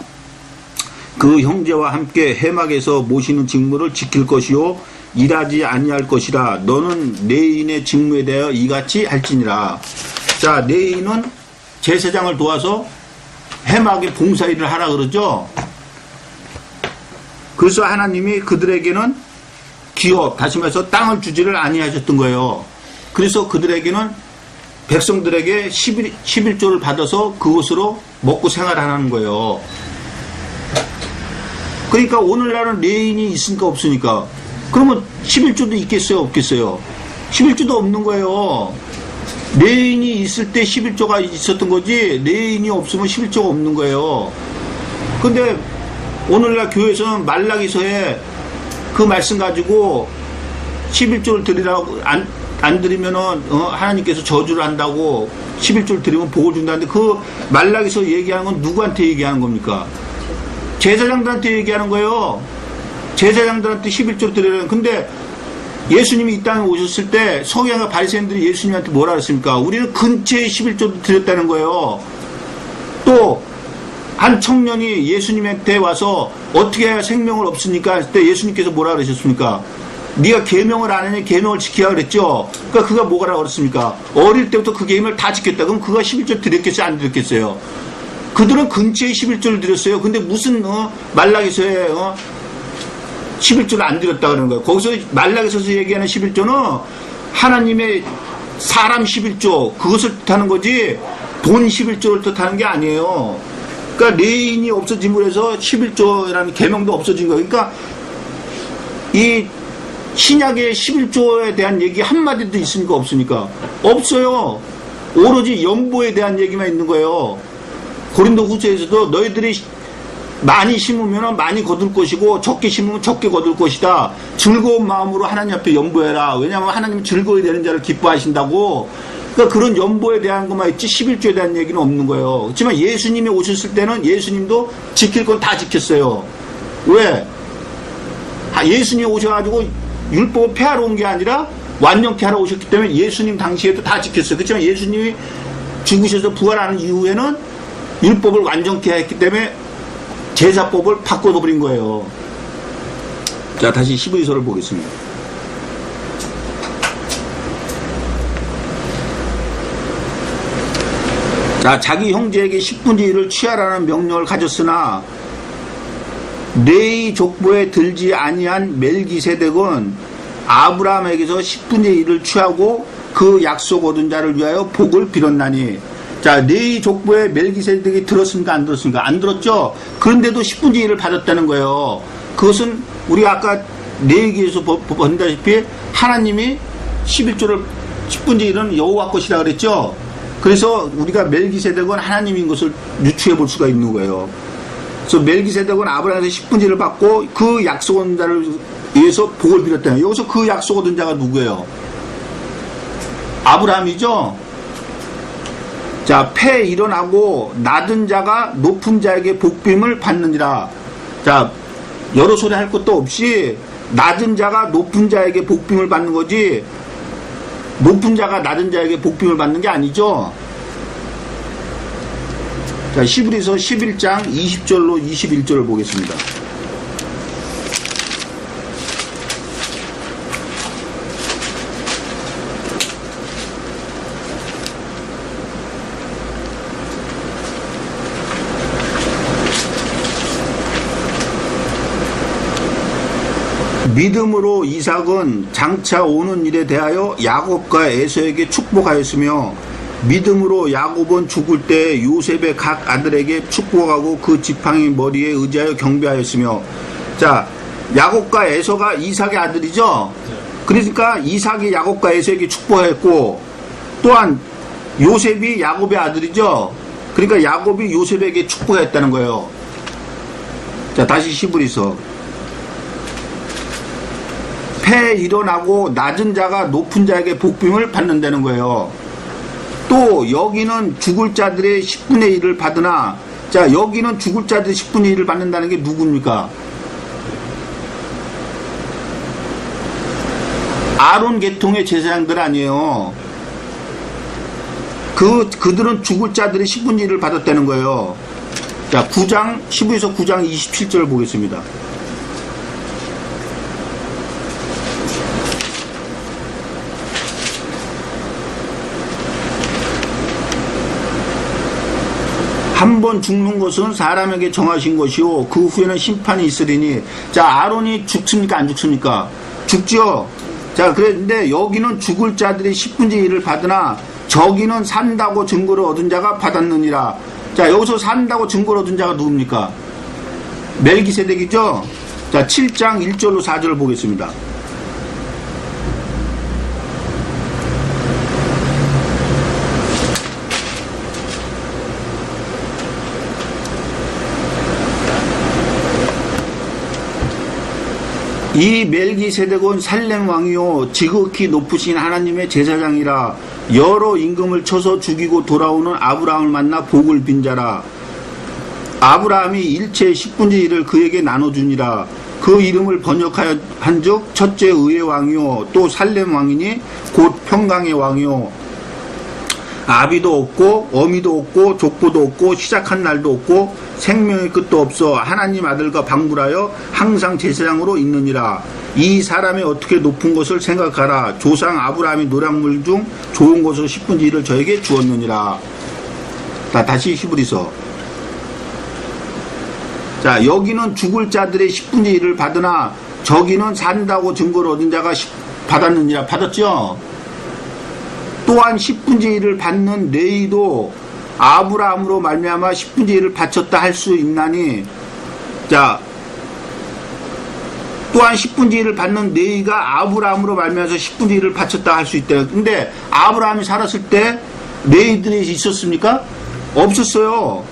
그 형제와 함께 회막에서 모시는 직무를 지킬 것이요 일하지 아니할 것이라. 너는 레인의 직무에 대하여 이같이 할지니라. 자, 레인은 제사장을 도와서 회막에 봉사일을 하라 그러죠. 그래서 하나님이 그들에게는 기업, 다시 말해서 땅을 주지를 아니하셨던 거예요. 그래서 그들에게는 백성들에게 11조를 받아서 그것으로 먹고 생활하는 거예요. 그러니까 오늘날은 레인이 있으니까 없으니까 그러면 11조도 있겠어요 없겠어요? 11조도 없는 거예요. 레인이 있을 때 11조가 있었던 거지 레인이 없으면 11조가 없는 거예요. 근데 오늘날 교회에서는 말라기서에 그 말씀 가지고 11조를 드리라고 안 드리면은 하나님께서 저주를 한다고 11조를 드리면 복을 준다는데 그 말라기서 얘기하는 건 누구한테 얘기하는 겁니까? 제사장들한테 얘기하는 거예요. 제사장들한테 11조를 드리라는. 근데 예수님이 이 땅에 오셨을 때 서기관과 바리새인들이 예수님한테 뭐라 그랬습니까? 우리는 근처에 11조를 드렸다는 거예요. 또 한 청년이 예수님한테 와서 어떻게 해야 생명을 얻습니까? 했을 때 예수님께서 뭐라 그러셨습니까? 네가 계명을 안 하니 계명을 지켜야 그랬죠. 그러니까 그가 뭐라 그랬습니까? 어릴 때부터 그 계명을 다 지켰다. 그럼 그가 11조 드렸겠어요? 안 드렸겠어요? 그들은 근처에 11조를 드렸어요. 근데 무슨 말라기서에 11조를 안 드렸다 그러는 거예요. 거기서 말라기서에서 얘기하는 11조는 하나님의 사람 11조 그것을 뜻하는 거지 돈 11조를 뜻하는 게 아니에요. 그러니까 레인이 없어짐으로 해서 11조라는 계명도 없어진 거예요. 그러니까 이 신약의 11조에 대한 얘기 한마디도 있습니까? 없습니까? 없어요. 오로지 연보에 대한 얘기만 있는 거예요. 고린도 후서에서도 너희들이 많이 심으면 많이 거둘 것이고 적게 심으면 적게 거둘 것이다. 즐거운 마음으로 하나님 앞에 연보해라. 왜냐하면 하나님은 즐거워야 되는 자를 기뻐하신다고. 그러니까 그런 연보에 대한 것만 있지 11조에 대한 얘기는 없는 거예요. 그렇지만 예수님이 오셨을 때는 예수님도 지킬 건 다 지켰어요. 왜? 예수님이 오셔가지고 율법을 폐하러 온 게 아니라 완전케 하러 오셨기 때문에 예수님 당시에도 다 지켰어요. 그렇지만 예수님이 죽으셔서 부활하는 이후에는 율법을 완전케 했기 때문에 제사법을 바꿔버린 거예요. 자, 다시 12절을 보겠습니다. 자, 자기 형제에게 10분의 1을 취하라는 명령을 가졌으나 레위 족보에 들지 아니한 멜기세덱은 아브라함에게서 10분의 1을 취하고 그 약속 얻은 자를 위하여 복을 빌었나니. 자, 레위 족보에 멜기세덱이 들었습니까? 안 들었습니까? 안 들었죠? 그런데도 10분의 1을 받았다는 거예요. 그것은 우리가 아까 레위기에서 본다시피 하나님이 11조를 10분의 1은 여호와 것이라 그랬죠? 그래서 우리가 멜기세덱은 하나님인 것을 유추해 볼 수가 있는 거예요. 그래서 멜기세덱은 아브라함에서 10분의 1을 받고 그 약속 얻은 자를 위해서 복을 빌었다는 거예요. 여기서 그 약속 얻은 자가 누구예요? 아브라함이죠? 자, 패 일어나고 낮은 자가 높은 자에게 복빔을 받느니라. 자, 여러 소리 할 것도 없이 낮은 자가 높은 자에게 복빔을 받는 거지, 높은 자가 낮은 자에게 복빔을 받는 게 아니죠. 자, 히브리서 11장 20절로 21절을 보겠습니다. 믿음으로 이삭은 장차 오는 일에 대하여 야곱과 에서에게 축복하였으며, 믿음으로 야곱은 죽을 때 요셉의 각 아들에게 축복하고 그 지팡이 머리에 의지하여 경배하였으며. 자, 야곱과 에서가 이삭의 아들이죠. 그러니까 이삭이 야곱과 에서에게 축복했고, 또한 요셉이 야곱의 아들이죠. 그러니까 야곱이 요셉에게 축복했다는 거예요. 자, 다시 히브리서. 패 일어나고 낮은 자가 높은 자에게 복빔을 받는다는 거예요. 또 여기는 죽을 자들의 10분의 1을 받으나, 자, 여기는 죽을 자들의 10분의 1을 받는다는 게 누굽니까? 아론 계통의 제사장들 아니에요. 그들은 죽을 자들의 10분의 1을 받았다는 거예요. 자, 9장, 히브리서 9장 27절 보겠습니다. 한 번 죽는 것은 사람에게 정하신 것이요 그 후에는 심판이 있으리니. 자, 아론이 죽습니까? 안 죽습니까? 죽죠. 자, 그런데 여기는 죽을 자들이 10분의 1을 받으나 저기는 산다고 증거를 얻은 자가 받았느니라. 자, 여기서 산다고 증거를 얻은 자가 누굽니까? 멜기세덱이죠. 자, 7장 1절로 4절을 보겠습니다. 이 멜기세덱은 살렘 왕이요 지극히 높으신 하나님의 제사장이라. 여러 임금을 쳐서 죽이고 돌아오는 아브라함을 만나 복을 빈 자라. 아브라함이 일체의 10분의 1을 그에게 나눠주니라. 그 이름을 번역하여 한즉 첫째 의의 왕이요 또 살렘 왕이니 곧 평강의 왕이요. 아비도 없고 어미도 없고 족보도 없고 시작한 날도 없고 생명의 끝도 없어 하나님 아들과 방불하여 항상 제사장으로 있느니라. 이 사람이 어떻게 높은 것을 생각하라. 조상 아브라함이 노략물 중 좋은 것을 10분의 1을 저에게 주었느니라. 자, 다시 히브리서. 자, 여기는 죽을 자들의 10분의 1을 받으나 저기는 산다고 증거를 얻은 자가 받았느니라. 받았죠? 또한 10분의 1을 받는 레위도 아브라함으로 말미암아 10분의 1을 바쳤다 할 수 있나니. 자, 또한 10분의 1을 받는 레위가 아브라함으로 말미암아서 10분의 1을 바쳤다 할 수 있다. 근데 아브라함이 살았을 때 레위들이 있었습니까? 없었어요.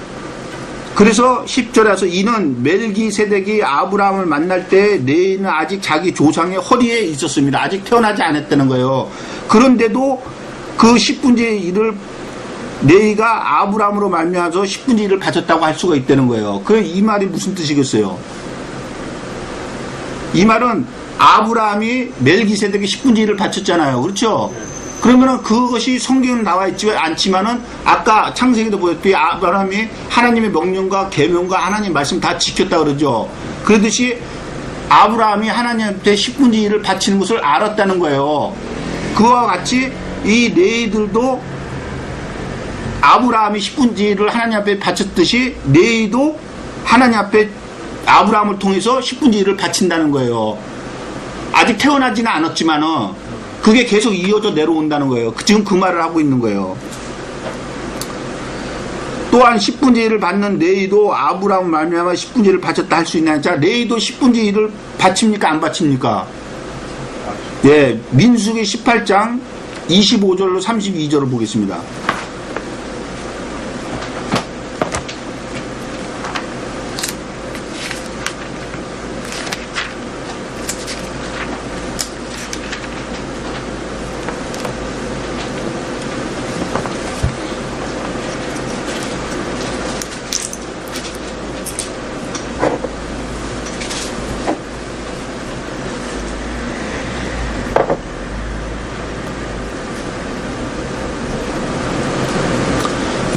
그래서 10절에 와서 이는 멜기세덱이 아브라함을 만날 때 레위는 아직 자기 조상의 허리에 있었습니다. 아직 태어나지 않았다는 거예요. 그런데도 그 10분의 1을 레위가 아브라함으로 말미암아서 10분의 1을 바쳤다고 할 수가 있다는 거예요. 이 말이 무슨 뜻이겠어요? 이 말은 아브라함이 멜기세덱이 10분의 1을 바쳤잖아요. 그렇죠? 그러면은 그것이 성경에 나와 있지 않지만은 아까 창세기도 보였듯이 아브라함이 하나님의 명령과 계명과 하나님 말씀 다 지켰다 그러죠. 그러듯이 아브라함이 하나님한테 10분의 1을 바치는 것을 알았다는 거예요. 그와 같이 이 레위들도 아브라함이 10분의 1을 하나님 앞에 바쳤듯이 레위도 하나님 앞에 아브라함을 통해서 10분의 1을 바친다는 거예요. 아직 태어나지는 않았지만은 그게 계속 이어져 내려온다는 거예요. 지금 그 말을 하고 있는 거예요. 또한 10분의 1을 받는 레위도 아브라함 말미암아 10분의 1을 바쳤다 할 수 있나요? 자, 레위도 10분의 1을 바칩니까? 안 바칩니까? 예, 민수기 18장 25절로 32절을 보겠습니다.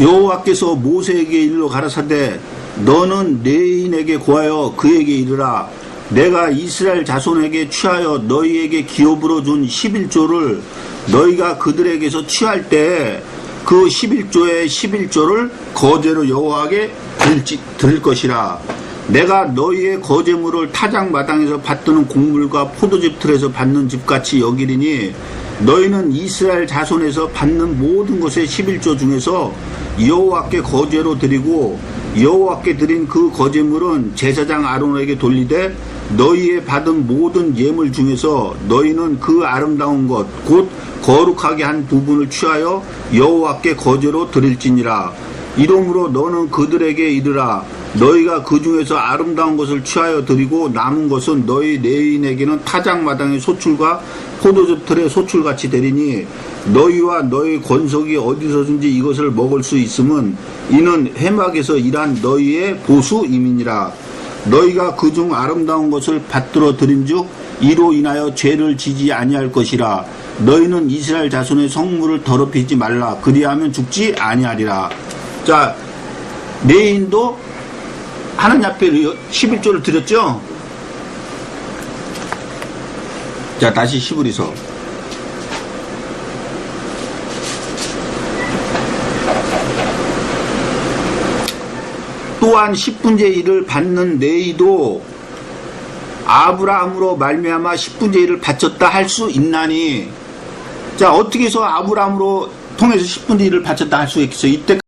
여호와께서 모세에게 일러 가라사대 너는 레위인에게 고하여 그에게 이르라 내가 이스라엘 자손에게 취하여 너희에게 기업으로 준 11조를 너희가 그들에게서 취할 때에 그 11조의 11조를 거제로 여호와에게 드릴 것이라. 내가 너희의 거제물을 타작마당에서 받드는 곡물과 포도즙 틀에서 받는 집같이 여기리니 너희는 이스라엘 자손에서 받는 모든 것의 11조 중에서 여호와께 거제로 드리고 여호와께 드린 그 거제물은 제사장 아론에게 돌리되 너희의 받은 모든 예물 중에서 너희는 그 아름다운 것 곧 거룩하게 한 부분을 취하여 여호와께 거제로 드릴지니라. 이러므로 너는 그들에게 이르라 너희가 그 중에서 아름다운 것을 취하여 드리고 남은 것은 너희 레위인에게는 타작마당의 소출과 포도즙 틀의 소출같이 되리니 너희와 너희 권속이 어디서든지 이것을 먹을 수 있음은 이는 회막에서 일한 너희의 보수임이니라. 너희가 그중 아름다운 것을 받들어 드린즉 이로 인하여 죄를 지지 아니할 것이라. 너희는 이스라엘 자손의 성물을 더럽히지 말라. 그리하면 죽지 아니하리라. 자, 레위인도 하나님 앞에 11조를 드렸죠. 자, 다시 히브리서 또한 10분의 1을 받는 레위도 아브라함으로 말미암아 10분의 1을 바쳤다 할 수 있나니. 자, 어떻게 해서 아브라함으로 통해서 10분의 1을 바쳤다 할 수 있겠어요? 이때